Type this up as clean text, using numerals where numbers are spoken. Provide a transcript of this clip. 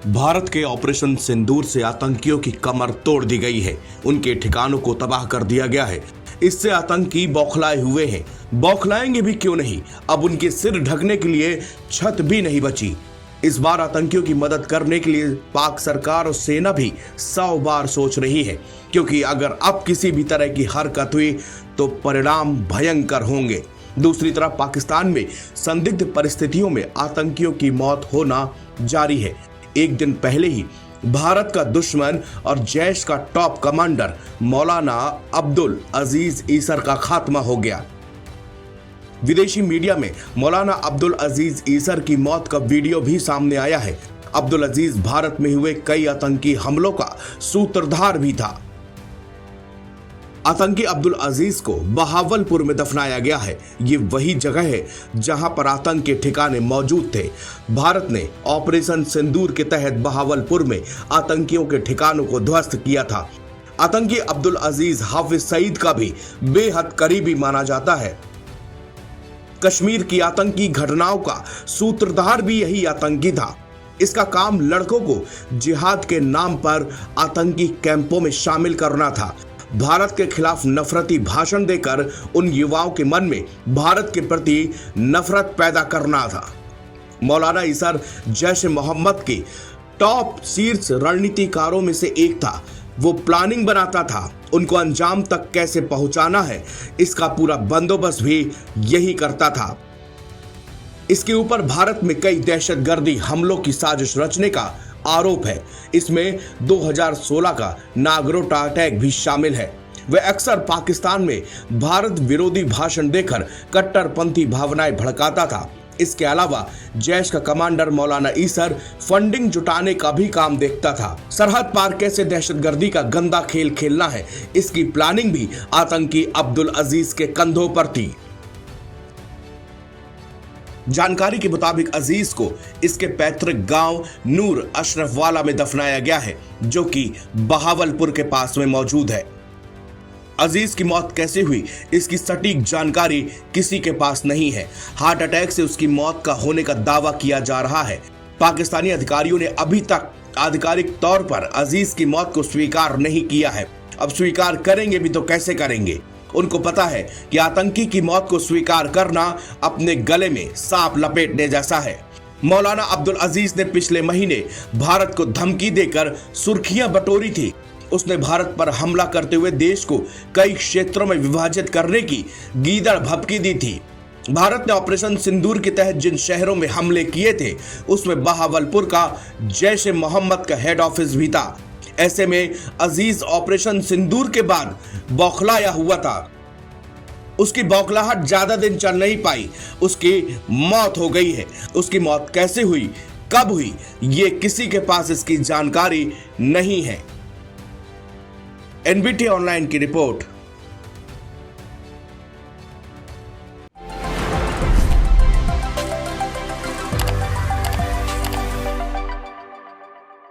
भारत के ऑपरेशन सिंदूर से आतंकियों की कमर तोड़ दी गई है। उनके ठिकानों को तबाह कर दिया गया है। इससे आतंकी बौखलाए हुए हैं। बौखलाएंगे भी क्यों नहीं, अब उनके सिर ढकने के लिए छत भी नहीं बची। इस बार आतंकियों की मदद करने के लिए पाक सरकार और सेना भी 100 बार सोच रही है, क्योंकि अगर अब किसी भी तरह की हरकत हुई तो परिणाम भयंकर होंगे। दूसरी तरफ पाकिस्तान में संदिग्ध परिस्थितियों में आतंकियों की मौत होना जारी है। एक दिन पहले ही भारत का दुश्मन और जैश का टॉप कमांडर मौलाना अब्दुल अजीज ईसर का खात्मा हो गया। विदेशी मीडिया में मौलाना अब्दुल अजीज ईसर की मौत का वीडियो भी सामने आया है। अब्दुल अजीज भारत में हुए कई आतंकी हमलों का सूत्रधार भी था। आतंकी अब्दुल अजीज को बहावलपुर में दफनाया गया है। ये वही जगह है जहां पर आतंक के ठिकाने मौजूद थे। भारत ने ऑपरेशन सिंदूर के तहत बहावलपुर में आतंकियों के ठिकानों को ध्वस्त किया था। आतंकी अब्दुल अजीज हाफिज सईद का भी बेहद करीबी माना जाता है। कश्मीर की आतंकी घटनाओं का सूत्रधार भी यही आतंकी था। इसका काम लड़कों को जिहाद के नाम पर आतंकी कैंपों में शामिल करना था। भारत के खिलाफ नफरती भाषण देकर उन युवाओं के मन में भारत के प्रति नफरत पैदा करना था। मौलाना ईसर जैश मोहम्मद के टॉप शीर्ष रणनीतिकारों में से एक था। वो प्लानिंग बनाता था, उनको अंजाम तक कैसे पहुंचाना है इसका पूरा बंदोबस्त भी यही करता था। इसके ऊपर भारत में कई दहशतगर्दी हमलों की साजिश रचने का आरोप है। इसमें 2016 का नागरोटा अटैक भी शामिल है। वह अक्सर पाकिस्तान में भारत विरोधी भाषण देकर कट्टरपंथी भावनाएं भड़काता था। इसके अलावा जैश का कमांडर मौलाना ईसर फंडिंग जुटाने का भी काम देखता था। सरहद पार कैसे दहशतगर्दी का गंदा खेल खेलना है, इसकी प्लानिंग भी आतंकी अब्दुल अजीज के कंधों पर थी। जानकारी के मुताबिक अजीज को इसके पैतृक गांव नूर अशरफ वाला में दफनाया गया है, जो कि बहावलपुर के पास में मौजूद है। अजीज की मौत कैसे हुई, इसकी सटीक जानकारी किसी के पास नहीं है। हार्ट अटैक से उसकी मौत का होने का दावा किया जा रहा है। पाकिस्तानी अधिकारियों ने अभी तक आधिकारिक तौर पर अजीज की मौत को स्वीकार नहीं किया है। अब स्वीकार करेंगे भी तो कैसे करेंगे? उनको पता है कि आतंकी की मौत को स्वीकार करना अपने गले में सांप लपेटने जैसा है। मौलाना अब्दुल अजीज ने पिछले महीने भारत को धमकी देकर सुर्खियां बटोरी थी। उसने भारत पर हमला करते हुए देश को कई क्षेत्रों में विभाजित करने की गीदड़ भभकी दी थी। भारत ने ऑपरेशन सिंदूर के तहत जिन शहरों में हमले किए थे, उसमें बहावलपुर का जैश मोहम्मद का हेड ऑफिस भी था। ऐसे में अजीज ऑपरेशन सिंदूर के बाद बौखलाया हुआ था। उसकी बौखलाहट ज्यादा दिन चल नहीं पाई, उसकी मौत हो गई है। उसकी मौत कैसे हुई, कब हुई, ये किसी के पास इसकी जानकारी नहीं है। एनबीटी ऑनलाइन की रिपोर्ट।